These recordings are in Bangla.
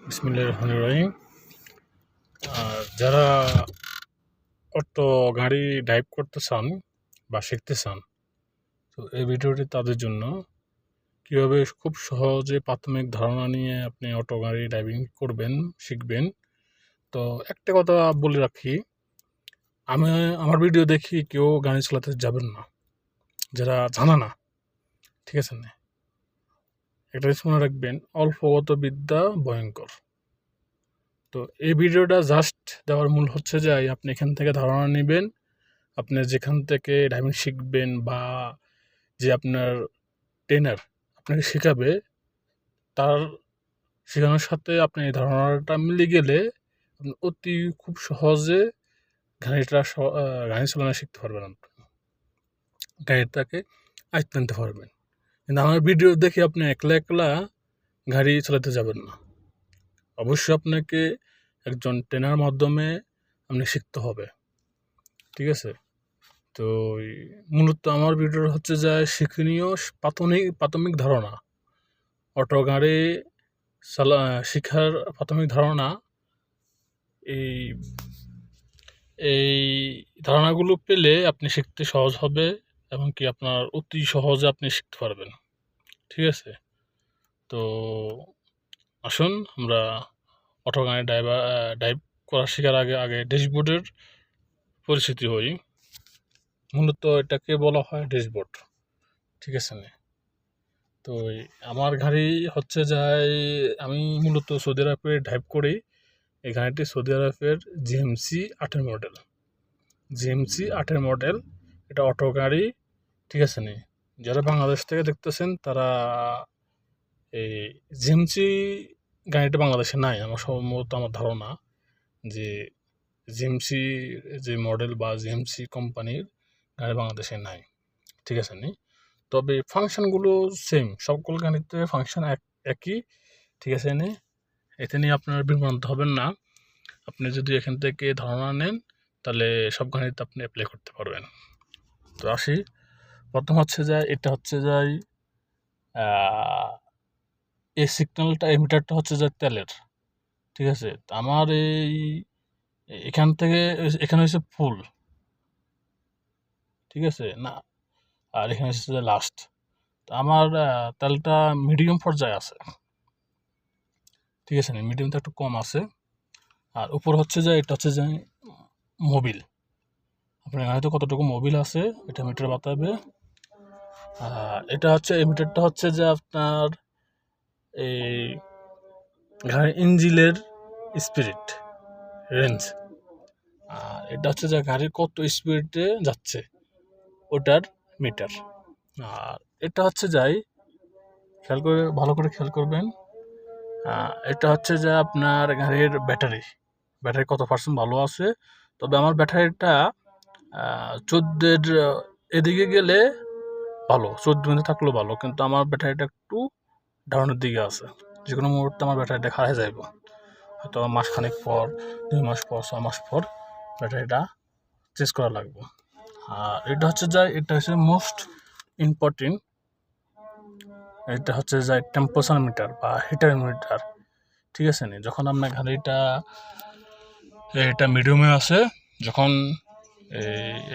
বিসমিল্লাহির রহমানির রহিম। আর যারা অটো গাড়ি ড্রাইভ করতে চান বা শিখতে চান, তো এই ভিডিওটি তাদের জন্য। কীভাবে খুব সহজে প্রাথমিক ধারণা নিয়ে আপনি অটো গাড়ি ড্রাইভিং করবেন, শিখবেন। তো একটা কথা বলে রাখি, আমি আমার ভিডিও দেখি কেউ গাড়ি চালাতে যাবেন না, যারা জানা না, ঠিক আছে না? একটা জিনিস মনে রাখবেন, অল্পগত বিদ্যা ভয়ঙ্কর। তো এই ভিডিওটা জাস্ট দেওয়ার মূল হচ্ছে যে আপনি এখান থেকে ধারণা নেবেন, আপনি যেখান থেকে ড্রাইভিং শিখবেন বা যে আপনার ট্রেনার আপনাকে শেখাবে, তার শেখানোর সাথে আপনি এই ধারণাটা মিলে গেলে আপনি অতি খুব সহজে গাড়ি চালানো শিখতে পারবেন, আপনি গাড়িটাকে আয়ত্ত আনতে পারবেন। কিন্তু আমার ভিডিও দেখে আপনি একলা একলা গাড়ি চালাতে যাবেন না, অবশ্যই আপনাকে একজন ট্রেনার মাধ্যমে আপনি শিখতে হবে, ঠিক আছে? তো মূলত আমার ভিডিও হচ্ছে যে শিক্ষণীয় প্রাথমিক ধারণা, অটো গাড়ি শিখার প্রাথমিক ধারণা। এই এই ধারণাগুলো পেলে আপনি শিখতে সহজ হবে এবং কি আপনার অতি সহজে আপনি শিখতে পারবেন, ঠিক আছে? তো আসুন আমরা অটো গাড়ি ড্রাইভ করা শেখার আগে ড্যাশবোর্ডের পরিচিতি হই। মূলত এটাকে বলা হয় ড্যাশবোর্ড, ঠিক আছে না? তো আমার গাড়ি হচ্ছে যাই, আমি মূলত সৌদি আরবে ড্রাইভ করি। এই গাড়িটি সৌদি আরবের জিএমসি 8-এর মডেল। এটা অটো গাড়ি, ঠিক আছে নি? যারা বাংলাদেশ থেকে দেখতেছেন তারা এই জিএমসি গাড়িটা বাংলাদেশে নাই, আমার সম্ভবত আমার ধারণা যে জিএমসি যে মডেল বা জিএমসি কোম্পানির গাড়ি বাংলাদেশে নাই, ঠিক আছে নি? তবে ফাংশনগুলো সেম, সকল গাড়িতে ফাংশন একই, ঠিক আছে নি? এতে নিয়ে আপনার বিভ্রান্ত হবেন না। আপনি যদি এখান থেকে ধারণা নেন তাহলে সব গাড়িতে আপনি অ্যাপ্লাই করতে পারবেন। তো আসি, প্রথম হচ্ছে যে এটা হচ্ছে যাই এই সিগন্যালটা, এই মিটারটা হচ্ছে যে তেলের, ঠিক আছে? তো আমার এখান থেকে এখানে হচ্ছে ফুল, ঠিক আছে না? আর এখানে হচ্ছে যে লাস্ট। তো আমার তেলটা মিডিয়াম পর্যায়ে আছে, ঠিক আছে না? মিডিয়ামটা একটু কম আছে। আর উপর হচ্ছে যে এটা হচ্ছে যে মোবিল, আপনার গাড়িতে কতটুকু মোবিল আছে এটা মিটার বাতাবে। এটা হচ্ছে এই মিটারটা হচ্ছে যে আপনার এই গাড়ির ইঞ্জিনের স্পিরিট রেঞ্জ। আর এটা হচ্ছে যে গাড়ির কত স্পিডে যাচ্ছে ওটার মিটার। আর এটা হচ্ছে যাই ভালো করে খেয়াল করবেন, এটা হচ্ছে যে আপনার গাড়ির ব্যাটারি কত পার্সেন্ট ভালো আছে। তবে আমার ব্যাটারিটা 14-এর এদিকে গেলে ভালো, 14 মধ্যে থাকলেও ভালো, কিন্তু আমার ব্যাটারিটা একটু ডাউনের দিকে আছে। যে কোনো মুহূর্তে আমার ব্যাটারিটা খারাপ যাইব, হয়তো মাসখানেক পর, 2 মাস পর, 6 মাস পর ব্যাটারিটা চেঞ্জ করা লাগবে। আর এটা হচ্ছে মোস্ট ইম্পর্টেন্ট, এটা হচ্ছে টেম্পারেচার মিটার বা হিটার মিটার, ঠিক আছে নি? যখন আপনার গাড়িটা এটা মিডিয়ামে আছে, যখন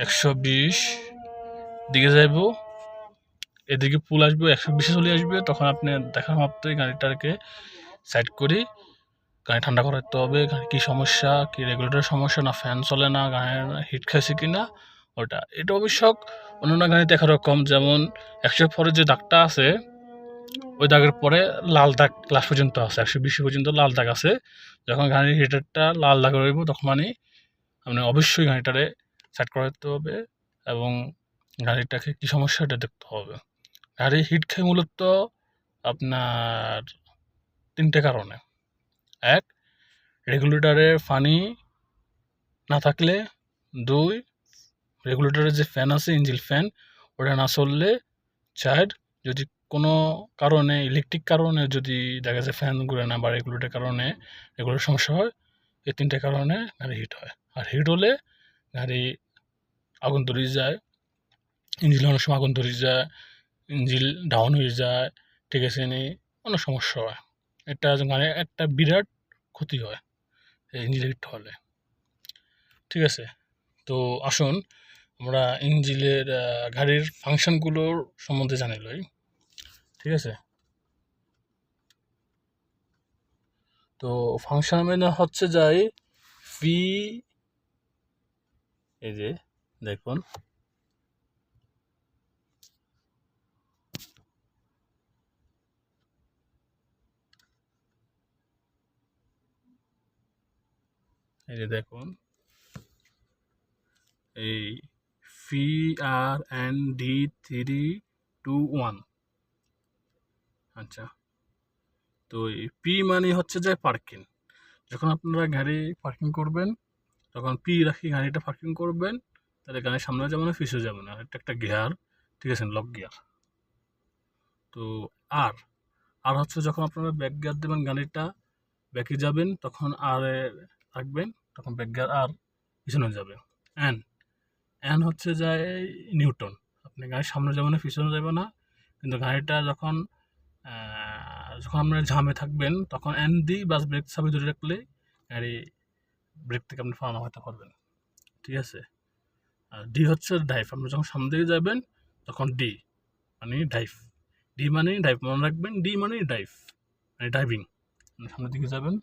120 দিকে যাইব, এদিকে পুল আসবে, 120-এ চলে আসবে, তখন আপনি দেখার মাত্রই গাড়িটাকে সাইড করি, গাড়ি ঠান্ডা করাতে হবে। গাড়ি কী সমস্যা, কি রেগুলেটরের সমস্যা, না ফ্যান চলে না, গাড়ির হিট খাইছে কি না ওটা। এটা অবশ্য অন্যান্য গাড়িতে একরকম, যেমন 100 যে দাগটা আছে ওই দাগের পরে লাল দাগ লাস্ট পর্যন্ত আছে, 120 পর্যন্ত লাল দাগ আছে। যখন গাড়ির হিটারটা লাল দাগ রইব তখন মানে আপনি অবশ্যই গাড়িটারে সাইড করাতে হবে এবং গাড়িটাকে কী সমস্যা এটা দেখতে হবে। গাড়ি হিট খায় মূলত আপনার 3টে কারণে। 1, রেগুলেটরে পানি না থাকলে। 2, রেগুলেটরের যে ফ্যান আছে ইঞ্জিন ফ্যান ওটা না চললে। 4, যদি কোনো কারণে ইলেকট্রিক কারণে যদি দেখা যায় ফ্যান ঘুরে না বা রেগুলেটরের কারণে রেগুলেটর সমস্যা হয়, এই 3টে কারণে গাড়ি হিট হয়। আর হিট হলে গাড়ি আগুন ধরে যায়, ইঞ্জিন অনেক সময় আগুন ধরে যায়, ইঞ্জিন ডাউন হয়ে যায়, ঠিক আছে নি? অনেক সমস্যা হয়। এটা গাড়ির একটা বিরাট ক্ষতি হয় এই ইঞ্জিন হিট হলে। ঠিক আছে, তো আসুন আমরা ইঞ্জিনের গাড়ির ফাংশনগুলোর সম্বন্ধে জানি লই। ঠিক আছে, তো ফাংশন মানে হচ্ছে যাই ফি, এই যে দেখুন এই যে দেখুন এই ফি আর এন ডি 3, 2, 1। আচ্ছা, তো এই পি মানে হচ্ছে যে পার্কিং। যখন আপনারা গাড়ি পার্কিং করবেন তখন পি রাখি গাড়িটা পার্কিং করবেন, তাহলে গাড়ির সামনে যাবে না পিছনে যাবে না, এটা একটা গিয়ার। ঠিক আছে, লক গিয়ার। তো আর আর হচ্ছে যখন আপনারা ব্যাক গিয়ার দেবেন গাড়িটা ব্যাকে যাবেন তখন আর রাখবেন, তখন ব্যাক গিয়ার আর পিছনে যাবে। এন এন হচ্ছে যায় নিউটন। আপনি গাড়ির সামনে যাবে না পিছনে যাবে না, কিন্তু গাড়িটা যখন যখন আপনার ঝামে থাকবেন তখন এন দি বাস ব্রেক চাবি ধরে রাখলে গাড়ি ব্রেক থেকে আপনি ফালানো হতে পারবেন। ঠিক আছে, আর ডি হচ্ছে ড্রাইভ। আপনি যখন সামনে দিকে যাবেন তখন ডি মানে ড্রাইভ। ডি মানে ড্রাইভ মনে রাখবেন, ডি মানে ড্রাইভ মানে ড্রাইভিং, সামনের দিকে যাবেন।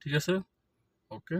ঠিক আছে, ওকে।